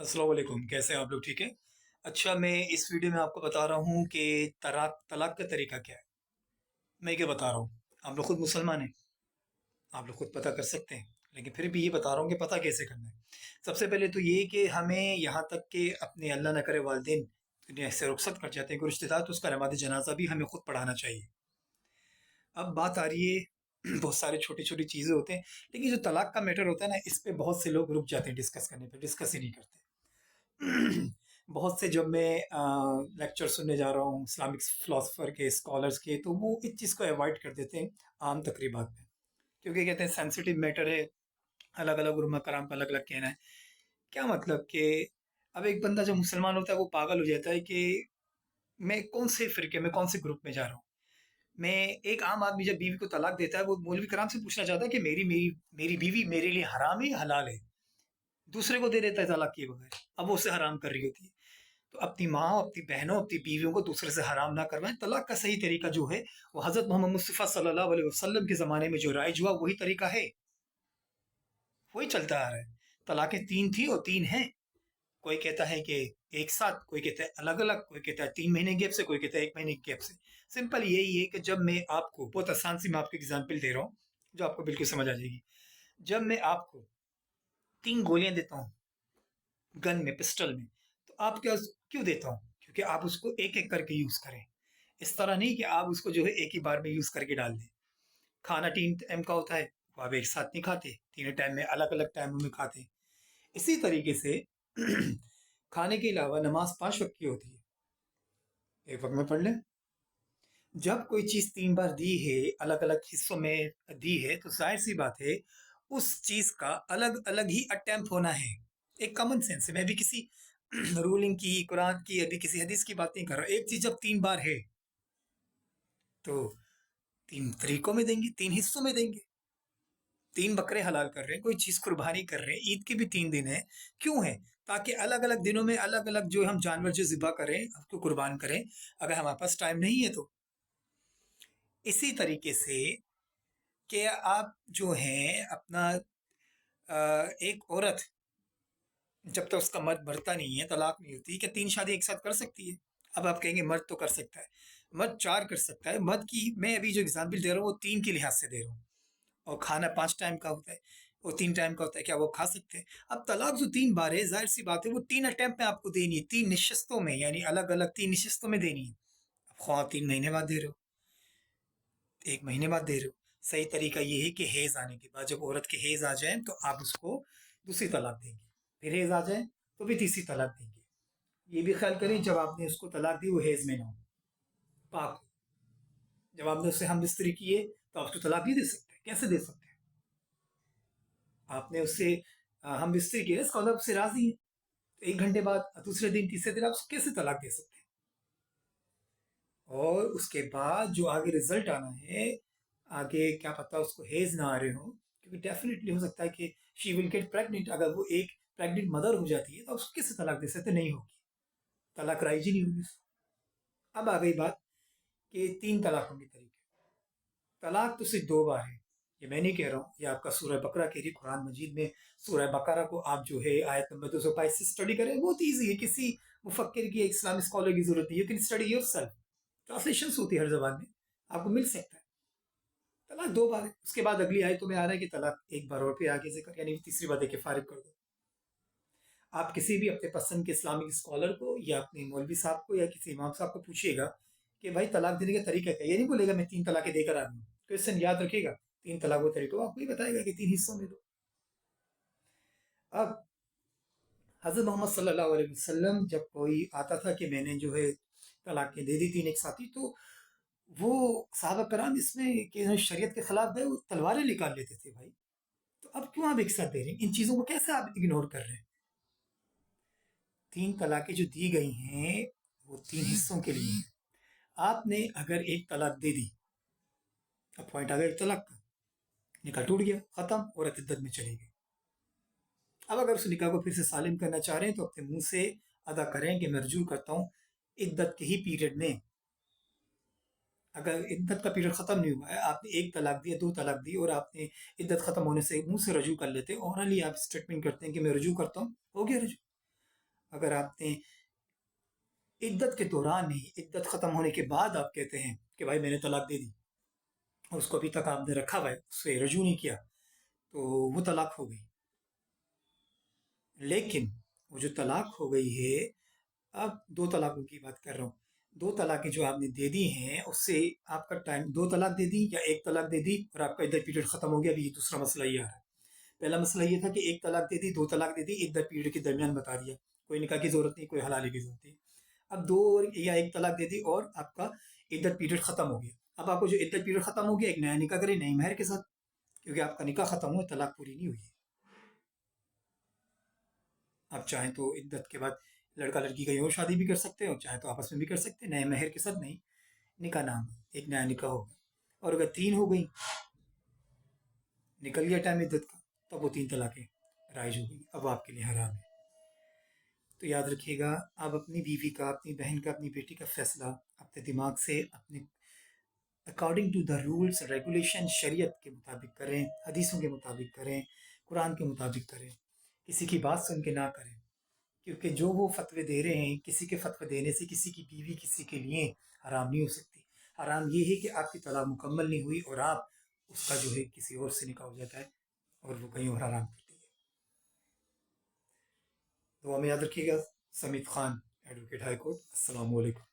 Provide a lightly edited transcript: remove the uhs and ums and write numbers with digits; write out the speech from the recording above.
अस्सलाम वालेकुम। कैसे हैं आप लोग? ठीक है। अच्छा, मैं इस वीडियो में आपको बता रहा हूँ कि तलाक तलाक का तरीका क्या है। मैं क्या बता रहा हूँ, आप लोग खुद मुसलमान हैं, आप लोग खुद पता कर सकते हैं, लेकिन फिर भी ये बता रहा हूँ कि पता कैसे करना है। सबसे पहले तो ये कि हमें यहाँ तक कि अपने अल्लाह न करे वालिदैन दुनिया से रुखसत कर जाते हैं कोई रिश्तेदार, तो उसका नमाज जनाजा भी हमें खुद पढ़ाना चाहिए। अब बात आ रही है बहुत सारे छोटी छोटी चीज़ें होते हैं, लेकिन जो तलाक का मैटर होता है ना, इस पे बहुत से लोग रुक जाते हैं डिस्कस करने पे, डिस्कस ही नहीं करते। बहुत से जब मैं लेक्चर सुनने जा रहा हूँ इस्लामिक फिलोसफर के, स्कॉलर्स के, तो वो इस चीज़ को अवॉइड कर देते हैं आम तकरीबात में, क्योंकि कहते हैं सेंसिटिव मैटर है। अलग अलग उलमा कराम का अलग अलग कहना है। क्या मतलब कि अब एक बंदा जब मुसलमान होता है वो पागल हो जाता है कि मैं कौन से फिरके में, कौन से ग्रुप में जा रहा हूँ। मैं एक आम आदमी जब बीवी को तलाक देता है, वो मौलवी कराम से पूछना चाहता है कि मेरी मेरी मेरी बीवी मेरे लिए हराम है या हलाल है। दूसरे को दे देता है तलाक किए बगैर, अब वो उसे हराम कर रही होती है। तो अपनी माँ, अपनी बहनों, अपनी बीवियों को दूसरे से हराम ना करवाएं। तलाक का सही तरीका जो है वो हजरत मोहम्मद मुस्तफ़ा सल्लल्लाहु अलैहि वसल्लम के ज़माने में जो राइज हुआ वही तरीका है, वही चलता आ रहा है। तलाकें तीन थी और तीन हैं। कोई कहता है कि एक साथ, कोई कहता है अलग अलग, कोई कहता है 3 महीने गैप से, कोई कहता है 1 महीने गैप से। सिंपल यही है कि जब मैं आपको, बहुत आसान सी मैं आपको एग्जाम्पल दे रहा हूँ जो आपको बिल्कुल समझ आ जाएगी। जब मैं आपको 3 गोलियां देता हूँ गन में, पिस्टल में, तो आप क्या क्यों देता हूँ? क्योंकि आप उसको एक एक करके यूज करें। इस तरह नहीं कि आप उसको जो है एक ही बार में यूज करके डाल दें। खाना 3 टाइम का होता है, वो आप एक साथ नहीं खाते, तीनों टाइम में अलग अलग टाइमों में खाते हैं। इसी तरीके से खाने के अलावा नमाज 5 वक्त की होती है, एक वक्त में पढ़ लें। जब कोई चीज 3 बार दी है, अलग अलग हिस्सों में दी है, तो जाहिर सी बात है उस चीज का अलग अलग ही अटेम्प्ट होना है। एक कॉमन सेंस है, मैं भी किसी रूलिंग की, कुरान की, अभी किसी हदीस की बात नहीं कर रहा। एक चीज जब 3 बार है तो 3 तरीकों में देंगे, 3 हिस्सों में देंगे। 3 बकरे हलाल कर रहे हैं, कोई चीज कुर्बानी कर रहे हैं, ईद के भी 3 दिन है। क्यों है? ताकि अलग अलग दिनों में अलग अलग जो हम जानवर जो जिबा करें, उसको कुर्बान करें, अगर हमारे पास टाइम नहीं है तो। इसी तरीके से कि आप जो हैं अपना, एक औरत जब तक उसका मर्द मरता नहीं है, तलाक नहीं होती, क्या 3 शादी एक साथ कर सकती है? अब आप कहेंगे मर्द तो कर सकता है, मर्द 4 कर सकता है। मर्द की मैं अभी जो एग्जाम्पल दे रहा हूँ वो 3 के लिहाज से दे रहा हूँ। और खाना 5 टाइम का होता है, वो 3 टाइम का होता है, क्या वो खा सकते हैं? अब तलाक जो 3 बार है, जाहिर सी बात है वो 3 अटेम्प्ट में आपको देनी है, 3 निश्चितों में, यानी अलग अलग 3 निश्चितों में देनी है। अब ख्वाह 3 महीने बाद दे रहे हो, 1 महीने बाद दे रहे हो। सही तरीका ये है कि हेज आने के बाद, जब औरत के हेज आ जाए तो आप उसको दूसरी तलाक देंगे। फिर हेज आ जाए तो भी तीसरी तलाक देंगे। ये भी ख्याल करें जब आपने उसको तलाक दी वो हेज में ना हो, पाक हो। जब आपने उससे हम बिस्तरी किए तो आप उसको तलाक नहीं दे सकते। कैसे दे सकते हैं? आपने उससे हम बिस्तरी किए, इसका मतलब उससे राजी है। तो 1 घंटे बाद, दूसरे दिन, तीसरे दिन आप उसको कैसे तलाक दे सकते हैं? और उसके बाद जो आगे रिजल्ट आना है, आगे क्या पता उसको हेज ना आ रहे हो, क्योंकि डेफिनेटली हो सकता है कि शी विल गेट प्रेग्नेंट। अगर वो एक प्रेग्नेंट मदर हो जाती है तो आप उसको कैसे तलाक दे सकते? नहीं होगी, तलाक राइज ही नहीं होगी उसको। अब आ गई बात कि 3 तलाकों के तरीके। तलाक तो सिर्फ 2 बार है, ये मैं नहीं कह रहा हूँ, ये आपका सूरह बकरा कह रही, कुरान मजीद में। सूरह बकरा को आप जो है आयत नंबर 222 से स्टडी करें, बहुत ईजी है, किसी मुफक्किर की, इस्लामिक स्कॉलर की जरूरत नहीं है, you can study yourself. Translation होती है हर जबान में, आपको मिल सकता है। तलाक 2 बार है, उसके बाद अगली आयतों में आ रहा है कि तलाक 1 बार और, फिर आगे से कर, यानी तीसरी बात है कि फारिग कर दो। आप किसी भी अपने पसंद के इस्लामिक स्कॉलर को या अपने मौलवी साहब को या किसी इमाम साहब को पूछिएगा कि भाई तलाक देने का तरीका क्या है, ये नहीं बोलेगा मैं 3 तलाकें देकर आ गई। क्वेश्चन याद रखिएगा, 3 तलाक वो तरीका, वो आपको ही बताएगा कि 3 हिस्सों में दो। अब हजरत मोहम्मद सल्लल्लाहु अलैहि वसल्लम जब कोई आता था कि मैंने जो है तलाकें दे दी 3 एक साथी, तो वो साहबा कराम इसमें कि शरीयत के खिलाफ गए, वो तलवारें निकाल लेते थे भाई। तो अब क्यों आप एक साथ दे रहे हैं? इन चीजों को कैसे आप इग्नोर कर रहे हैं? 3 तलाकें जो दी गई हैं वो 3 हिस्सों के लिए हैं। आपने अगर एक तलाक दे दी, अब पॉइंट आ गया एक तलाक का, निकाह टूट गया, खत्म, औरत इद्दत में चली गई। अब अगर उस निकाह को फिर से सालिम करना चाह रहे हैं तो अपने मुंह से अदा करें कि मैं रजू करता हूँ इद्दत के ही पीरियड में। अगर इद्दत का पीरियड खत्म नहीं हुआ है, आपने एक तलाक दिया, 2 तलाक दी, और आपने इद्दत खत्म होने से मुंह से रजू कर लेते, ओरली आप स्टेटमेंट करते हैं कि मैं रजू करता हूँ, हो गया रजू। اگر آپ نے عدت کے دوران نہیں، عدت ختم ہونے کے بعد آپ کہتے ہیں کہ بھائی میں نے طلاق دے دی، اور اس کو ابھی تک آپ نے رکھا ہوا ہے، اس سے رجوع نہیں کیا، تو وہ طلاق ہو گئی۔ لیکن وہ جو طلاق ہو گئی ہے، اب دو طلاقوں کی بات کر رہا ہوں، دو طلاقیں جو آپ نے دے دی ہیں، اس سے آپ کا ٹائم، دو طلاق دے دی یا ایک طلاق دے دی اور آپ کا عدت پیریڈ ختم ہو گیا، ابھی یہ دوسرا مسئلہ یہ آ رہا ہے۔ پہلا مسئلہ یہ تھا کہ ایک طلاق دے دی، دو طلاق دے دی، عدت پیریڈ کے درمیان بتا دیا، کوئی نکاح کی ضرورت نہیں، کوئی حلالے کی ضرورت نہیں۔ اب دو یا ایک طلاق دے دی اور آپ کا عدت پیریڈ ختم ہو گیا، اب آپ کو جو عدت پیریڈ ختم ہو گیا، ایک نیا نکاح کرے نئی مہر کے ساتھ، کیونکہ آپ کا نکاح ختم ہوا، طلاق پوری نہیں ہوئی ہے۔ آپ چاہیں تو عدت کے بعد لڑکا لڑکی کا اور شادی بھی کر سکتے ہیں، اور چاہیں تو آپس میں بھی کر سکتے ہیں، نئے مہر کے ساتھ نئی نکاح نام ایک نیا نکاح ہوگا۔ اور اگر تین ہو گئی، نکل گیا ٹائم عدت کا، تب وہ تین طلاقیں رائج ہو گئی، اب آپ کے لیے حرام ہے۔ تو یاد رکھیے گا، آپ اپنی بیوی کا، اپنی بہن کا، اپنی بیٹی کا فیصلہ اپنے دماغ سے، اپنے according to the rules regulation, شریعت کے مطابق کریں، حدیثوں کے مطابق کریں، قرآن کے مطابق کریں، کسی کی بات سن کے نہ کریں، کیونکہ جو وہ فتوے دے رہے ہیں، کسی کے فتوے دینے سے کسی کی بیوی کسی کے لیے حرام نہیں ہو سکتی۔ حرام یہ ہے کہ آپ کی طلاق مکمل نہیں ہوئی اور آپ اس کا جو ہے کسی اور سے نکاح ہو جاتا ہے اور وہ کہیں اور حرام کرتی ہے۔ دعا میں یاد رکھیے گا۔ سمیت خان، ایڈوکیٹ ہائی کورٹ۔ السلام علیکم۔